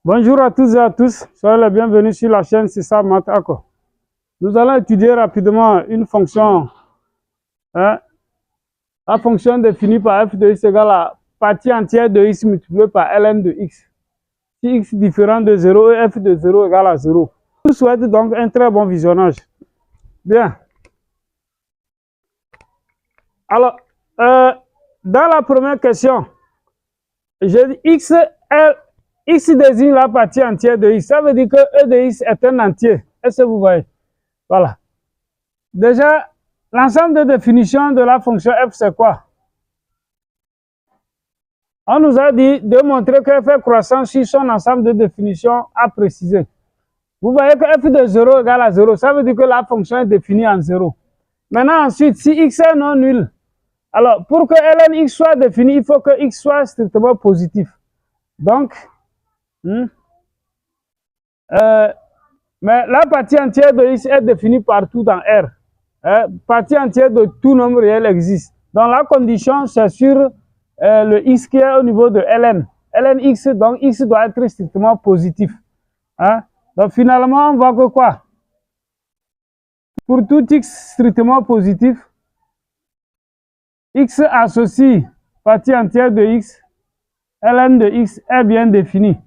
Bonjour à tous et à tous, soyez les bienvenus sur la chaîne C'est ça Math Ako. Nous allons étudier rapidement une fonction, hein, la fonction définie par f de x égale à partie entière de x multiplié par ln de x. Si x différent de 0 et f de 0 égale à 0. Je vous souhaite donc un très bon visionnage. Bien. Alors, dans la première question, j'ai dit x désigne la partie entière de x. Ça veut dire que e de x est un entier. Est-ce que vous voyez? Voilà. Déjà, l'ensemble de définition de la fonction f, c'est quoi? On nous a dit de montrer que f est croissant sur son ensemble de définition à préciser. Vous voyez que f de 0 égale à 0. Ça veut dire que la fonction est définie en 0. Maintenant, ensuite, si x est non nul, alors pour que ln x soit défini, il faut que x soit strictement positif. Donc, mais la partie entière de x est définie partout dans R. Partie entière de tout nombre réel existe. Donc la condition, c'est sur le x qui est au niveau de ln. ln x, donc x doit être strictement positif. Hein? Donc finalement, on voit que quoi? Pour tout x strictement positif, x associe partie entière de x, ln de x est bien défini.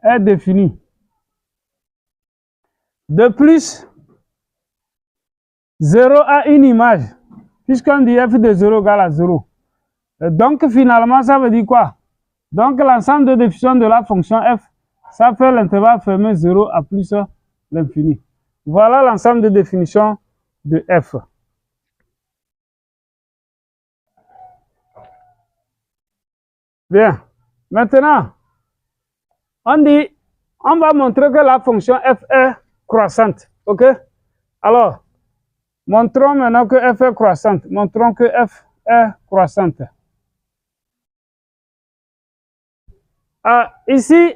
Est défini. De plus, 0 a une image, puisqu'on dit f de 0 égale à 0. Donc finalement, ça veut dire quoi? Donc l'ensemble de définition de la fonction f, ça fait l'intervalle fermé 0 à plus l'infini. Voilà l'ensemble de définition de f. Bien. Maintenant, on va montrer que la fonction f est croissante. OK? Alors, montrons maintenant que f est croissante. Montrons que f est croissante. Ici,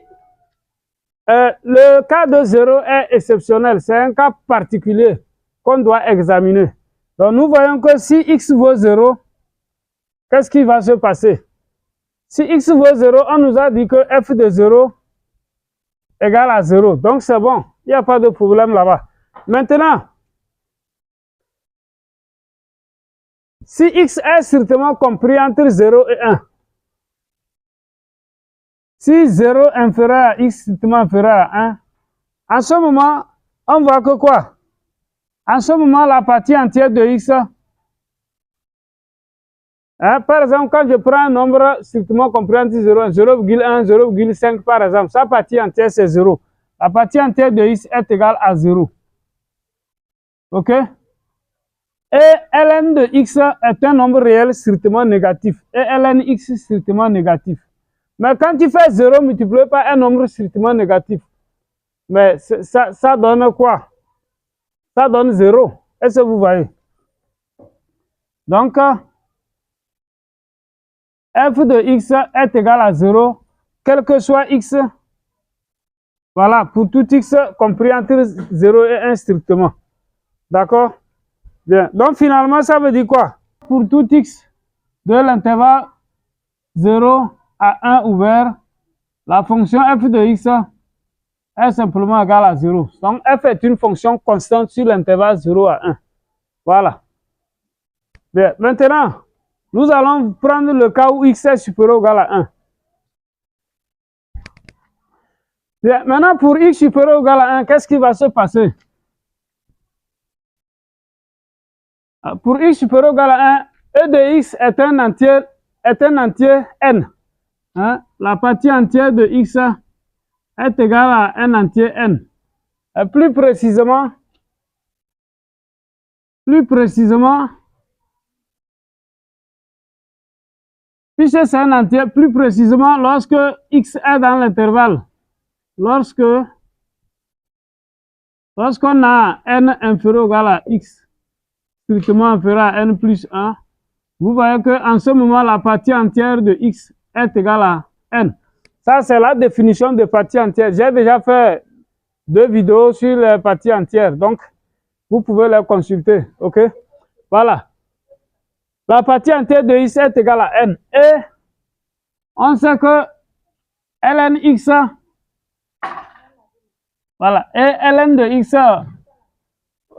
le cas de 0 est exceptionnel. C'est un cas particulier qu'on doit examiner. Donc, nous voyons que si x vaut 0, qu'est-ce qui va se passer? Si x vaut 0, on nous a dit que f de 0 égale à 0. Donc, c'est bon. Il n'y a pas de problème là-bas. Maintenant, si x est strictement compris entre 0 et 1, si 0 inférieur à x strictement inférieur à 1, en ce moment, on voit que quoi? En ce moment, la partie entière de x, par exemple, quand je prends un nombre strictement compris entre 0 et 0,1, 0,5 par exemple, sa partie entière c'est 0. La partie entière de x est égale à 0. OK? Et ln de x est un nombre réel strictement négatif. Et ln x strictement négatif. Mais quand tu fais 0 multiplié par un nombre strictement négatif, mais ça donne quoi? Ça donne 0. Est-ce que vous voyez? Donc, f de x est égal à 0, quel que soit x. Voilà, pour tout x compris entre 0 et 1 strictement. D'accord? Bien. Donc, finalement, ça veut dire quoi? Pour tout x de l'intervalle 0 à 1 ouvert, la fonction f de x est simplement égale à 0. Donc, f est une fonction constante sur l'intervalle 0 à 1. Voilà. Bien. Maintenant, nous allons prendre le cas où x est supérieur ou égal à 1. Bien. Maintenant, pour x supérieur ou égal à 1, qu'est-ce qui va se passer? Pour x supérieur ou égal à 1, e de x est un entier n. Hein? La partie entière de x est égale à un entier n. Plus précisément, puisque c'est un entier, plus précisément, lorsque x est dans l'intervalle, lorsqu'on a n inférieur ou égal à x, strictement inférieur à n plus 1, vous voyez qu'en ce moment, la partie entière de x est égale à n. Ça, c'est la définition de partie entière. J'ai déjà fait 2 vidéos sur les parties entières, donc vous pouvez les consulter. OK? Voilà. La partie entière de x est égale à n. Et on sait que ln x Voilà. Et ln de x,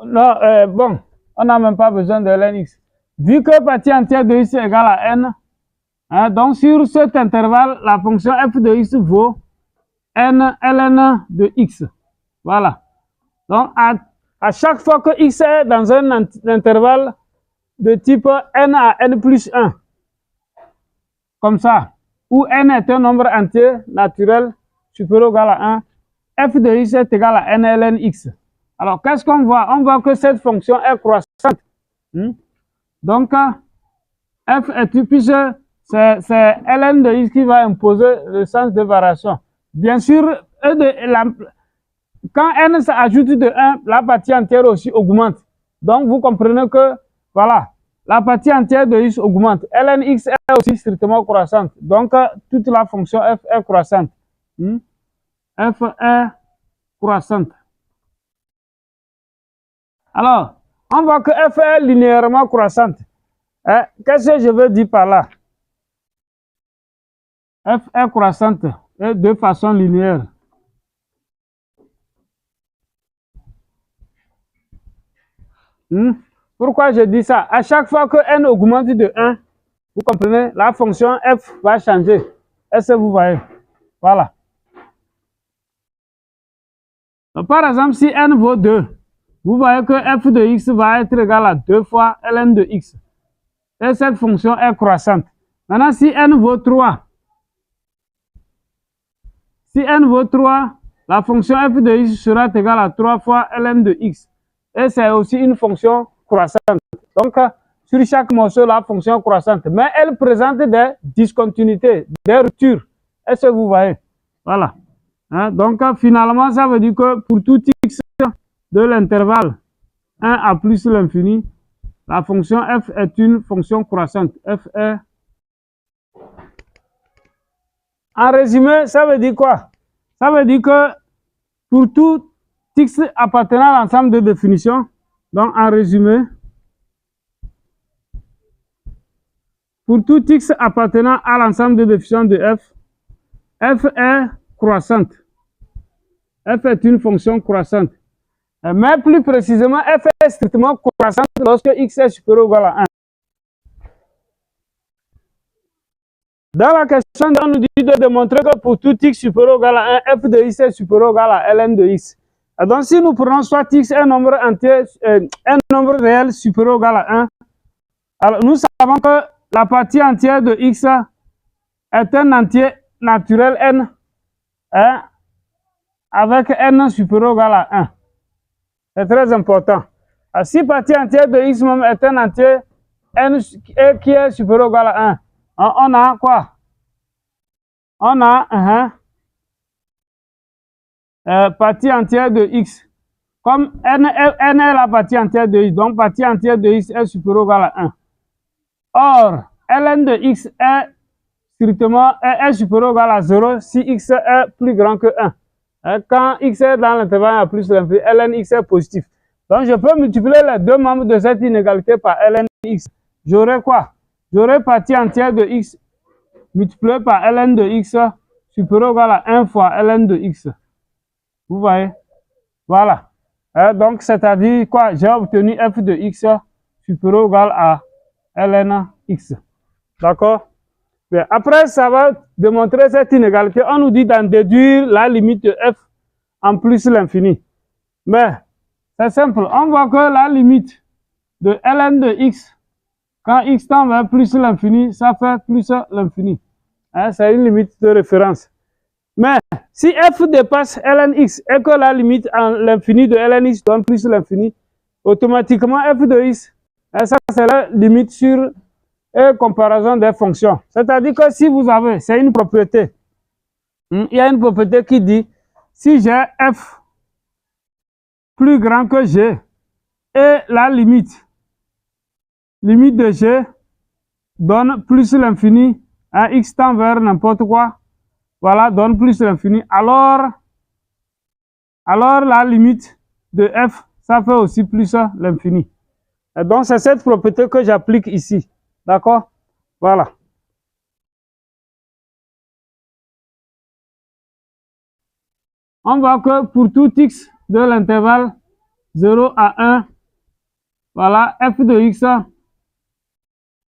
non, bon, on n'a même pas besoin de ln x. Vu que partie entière de x est égale à n, hein, donc sur cet intervalle, la fonction f de x vaut n ln de x. Voilà. Donc, à chaque fois que x est dans un intervalle de type n à n plus 1, comme ça, où n est un nombre entier naturel supérieur ou égal à 1, f de x est égal à n ln x. Alors, qu'est-ce qu'on voit? On voit que cette fonction est croissante. Donc, f est, puisque c'est ln de x qui va imposer le sens de variation. Bien sûr, quand n s'ajoute de 1, la partie entière aussi augmente. Donc, vous comprenez que, voilà, la partie entière de x augmente. ln x est aussi strictement croissante. Donc, toute la fonction f est croissante. F est croissante. Alors, on voit que f est linéairement croissante. Qu'est-ce que je veux dire par là? F est croissante de façon linéaire. Pourquoi je dis ça? À chaque fois que n augmente de 1, vous comprenez, la fonction f va changer. Est-ce que vous voyez? Voilà. Donc, par exemple, si n vaut 2, vous voyez que f de x va être égal à 2 fois ln de x. Et cette fonction est croissante. Maintenant, si n vaut 3, la fonction f de x sera égale à 3 fois ln de x. Et c'est aussi une fonction croissante. Donc, sur chaque morceau, la fonction croissante. Mais elle présente des discontinuités, des ruptures. Est-ce que vous voyez? Voilà. Donc, finalement, ça veut dire que pour tout x de l'intervalle 1 à plus l'infini, la fonction f est une fonction croissante. F est... En résumé, ça veut dire quoi? Ça veut dire que pour tout x appartenant à l'ensemble de définitions, donc en résumé, pour tout x appartenant à l'ensemble de définitions de f, f est croissante. F est une fonction croissante. Mais plus précisément, f est strictement croissante lorsque x est supérieur ou égal à 1. Dans la question, on nous dit de démontrer que pour tout x supérieur ou égal à 1, f de x est supérieur ou égal à ln de x. Et donc, si nous prenons soit x un nombre entier, un nombre réel supérieur ou égal à 1, alors nous savons que la partie entière de x est un entier naturel n, avec n supérieur ou égal à 1. C'est très important. Alors, si partie entière de x même est un entier n qui est supérieur ou égal à 1, on a quoi? On a partie entière de x. Comme n est la partie entière de x, donc partie entière de x est supérieure ou égale à 1. Or, ln de x est strictement supérieur ou égal à 0 si x est plus grand que 1. Quand x est dans l'intervalle à plus l'infini, ln x est positif. Donc, je peux multiplier les deux membres de cette inégalité par ln x. J'aurai quoi? J'aurai partie entière de x multiplié par ln de x supérieur ou égal à 1 fois ln de x. Vous voyez? Voilà. Donc, c'est-à-dire quoi? J'ai obtenu f de x supérieur ou égal à ln x. D'accord? Après, ça va démontrer cette inégalité. On nous dit d'en déduire la limite de f en plus l'infini. Mais, c'est simple. On voit que la limite de ln de x, quand x tend vers plus l'infini, ça fait plus l'infini. C'est une limite de référence. Mais, si f dépasse ln x et que la limite en l'infini de ln x donne plus l'infini, automatiquement f de x, ça c'est la limite sur comparaison des fonctions. C'est-à-dire que si vous avez, c'est une propriété, il y a une propriété qui dit, si j'ai f plus grand que g et la limite de g donne plus l'infini, x tend vers n'importe quoi, voilà, donne plus l'infini, alors la limite de f, ça fait aussi plus l'infini. Et donc, c'est cette propriété que j'applique ici. D'accord? Voilà. on voit que pour tout x de l'intervalle 0 à 1, voilà, f de x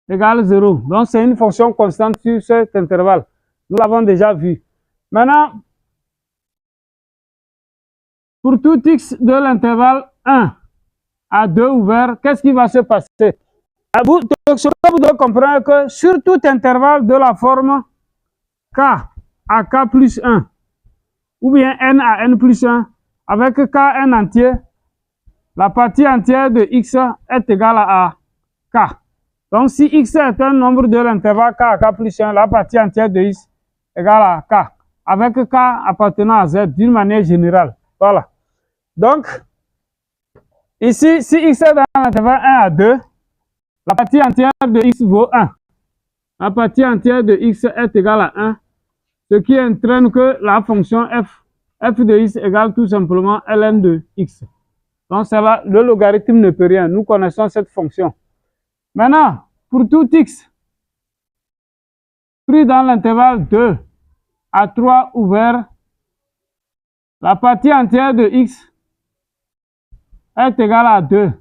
égale 0. Donc, c'est une fonction constante sur cet intervalle. Nous l'avons déjà vu. Maintenant, pour tout x de l'intervalle 1 à 2 ouvert, qu'est-ce qui va se passer? Donc, vous devez comprendre que sur tout intervalle de la forme k à k plus 1, ou bien n à n plus 1, avec k n entier, la partie entière de x est égale à k. Donc, si x est un nombre de l'intervalle k à k plus 1, la partie entière de x est égale à k, avec k appartenant à z d'une manière générale. Voilà. Donc, ici, si x est dans l'intervalle 1 à 2, la partie entière de x vaut 1. La partie entière de x est égale à 1, ce qui entraîne que la fonction f de x égale tout simplement ln de x. Donc, c'est là, le logarithme ne peut rien. Nous connaissons cette fonction. Maintenant, pour tout x pris dans l'intervalle 2 à 3 ouvert, la partie entière de x est égale à 2.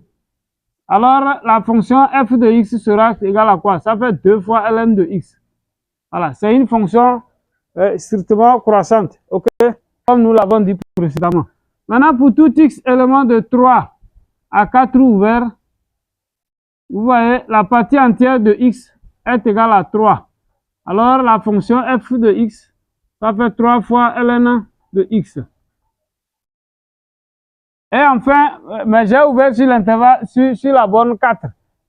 Alors, la fonction f de x sera égale à quoi? Ça fait 2 fois ln de x. Voilà, c'est une fonction strictement croissante, ok? Comme nous l'avons dit précédemment. Maintenant, pour tout x élément de 3 à 4 ouvert, vous voyez, la partie entière de x est égale à 3. Alors, la fonction f de x, ça fait 3 fois ln de x. Et enfin, mais j'ai ouvert sur l'intervalle, sur la borne 4.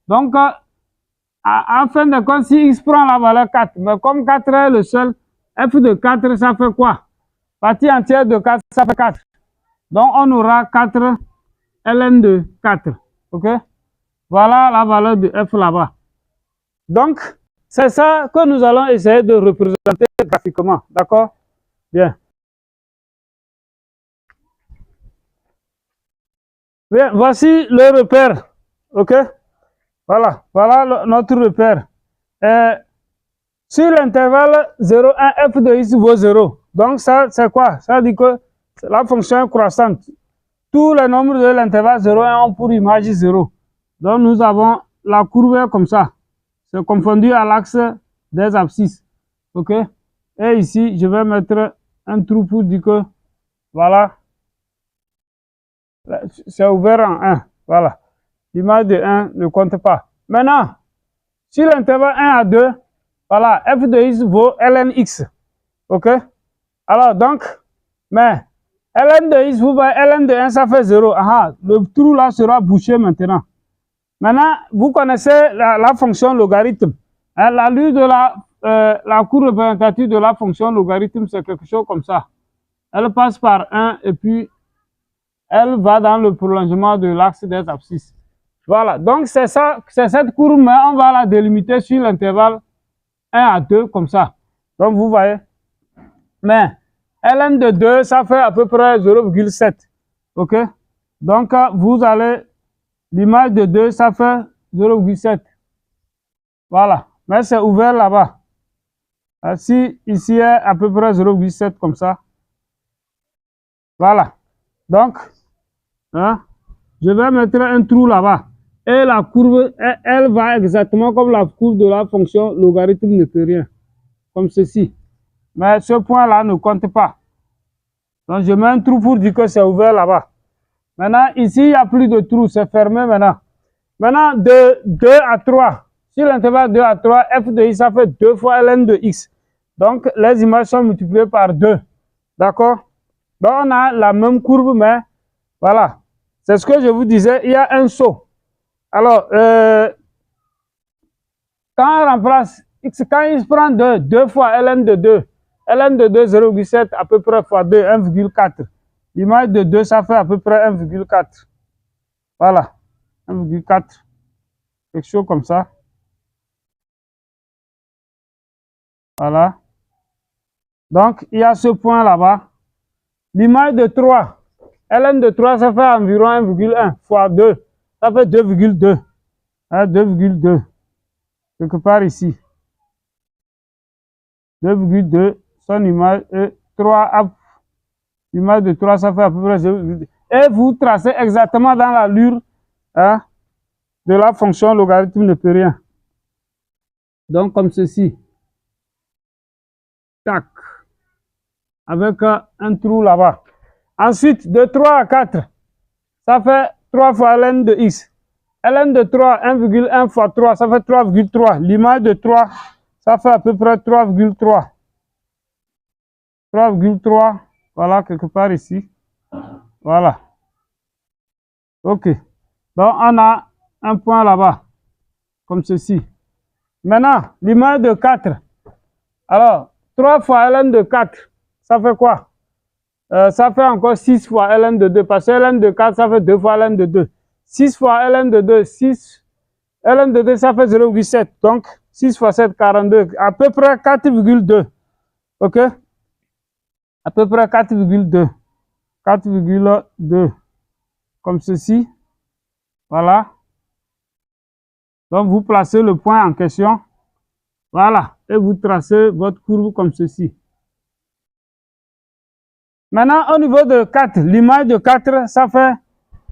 Donc, en fin de compte, si x prend la valeur 4, mais comme 4 est le seul, f de 4, ça fait quoi? Partie entière de 4, ça fait 4. Donc, on aura 4 ln de 4. OK? Voilà la valeur de f là-bas. Donc, c'est ça que nous allons essayer de représenter graphiquement. D'accord? Bien. Bien, voici le repère. OK? Voilà, voilà notre repère. Sur l'intervalle 0, 1, f de x vaut 0. Donc, ça, c'est quoi? Ça dit que la fonction est croissante. Tous les nombres de l'intervalle 0, 1 ont pour image 0. Donc, nous avons la courbe comme ça. C'est confondu à l'axe des abscisses. OK? Et ici, je vais mettre un trou pour dire que, voilà, c'est ouvert en 1. Voilà. L'image de 1 ne compte pas. Maintenant, sur l'intervalle 1 à 2, voilà, f de x vaut ln x. OK? Alors, donc, mais ln de x, vous voyez, ln de 1, ça fait 0. Aha, le trou là sera bouché maintenant. Maintenant, vous connaissez la fonction logarithme. Hein, l'allure de la courbe représentative de la fonction logarithme, c'est quelque chose comme ça. Elle passe par 1 et puis elle va dans le prolongement de l'axe des abscisses. Voilà, donc c'est ça, c'est cette courbe, mais on va la délimiter sur l'intervalle 1 à 2, comme ça. Donc, vous voyez. Mais ln de 2, ça fait à peu près 0,7. OK? Donc, vous allez, l'image de 2, ça fait 0,7. Voilà. Mais c'est ouvert là-bas. Si ici est à peu près 0,7 comme ça. Voilà. Donc, hein, je vais mettre un trou là-bas. Et la courbe, elle va exactement comme la courbe de la fonction logarithme ne peut rien. Comme ceci. Mais ce point-là ne compte pas. Donc, je mets un trou pour dire que c'est ouvert là-bas. Maintenant, ici, il n'y a plus de trou. C'est fermé maintenant. Maintenant, de 2 à 3. Sur l'intervalle 2 à 3, f de x, ça fait 2 fois ln de x. Donc, les images sont multipliées par 2. D'accord? Donc, on a la même courbe, mais voilà. C'est ce que je vous disais. Il y a un saut. Alors, quand on remplace x, quand il prend 2, 2 fois ln de 2, ln de 2, 0,7 à peu près fois 2, 1,4. L'image de 2, ça fait à peu près 1,4. Voilà, 1,4. Quelque chose comme ça. Voilà. Donc, il y a ce point là-bas. L'image de 3, ln de 3, ça fait environ 1,1 fois 2. Ça fait 2,2. 2,2. Quelque part ici. 2,2. Son image est 3 à L'image de 3, ça fait à peu près 0,2. Et vous tracez exactement dans l'allure hein, de la fonction logarithme ne peut rien. Donc, comme ceci. Tac. Avec un trou là-bas. Ensuite, de 3 à 4, ça fait 3 fois ln de x. ln de 3, 1,1 fois 3, ça fait 3,3. L'image de 3, ça fait à peu près 3,3. 3,3, voilà, quelque part ici. Voilà. OK. Donc, on a un point là-bas, comme ceci. Maintenant, l'image de 4. Alors, 3 fois ln de 4, ça fait quoi? Ça fait encore 6 fois ln de 2, parce que ln de 4, ça fait 2 fois ln de 2. 6 fois ln de 2, 6. ln de 2, ça fait 0,7. Donc, 6 fois 7, 42. À peu près 4,2. OK? À peu près 4,2. 4,2. Comme ceci. Voilà. Donc, vous placez le point en question. Voilà. Et vous tracez votre courbe comme ceci. Maintenant, au niveau de 4, l'image de 4, ça fait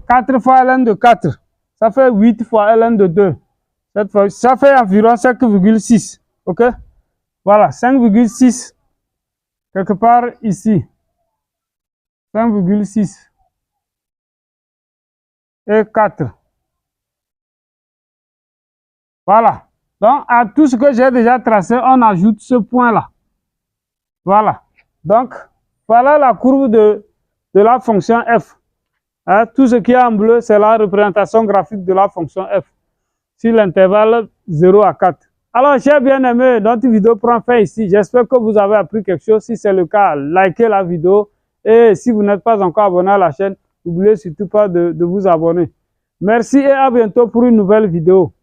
4 fois ln de 4. Ça fait 8 fois ln de 2. Cette fois, ça fait environ 5,6. OK? Voilà, 5,6. Quelque part ici. 5,6. Et 4. Voilà. Donc, à tout ce que j'ai déjà tracé, on ajoute ce point-là. Voilà. Donc, voilà la courbe de la fonction f. Hein, tout ce qui est en bleu, c'est la représentation graphique de la fonction f sur l'intervalle 0 à 4. Alors, chers bien-aimés, notre vidéo prend fin ici. J'espère que vous avez appris quelque chose. Si c'est le cas, likez la vidéo. Et si vous n'êtes pas encore abonné à la chaîne, n'oubliez surtout pas de vous abonner. Merci et à bientôt pour une nouvelle vidéo.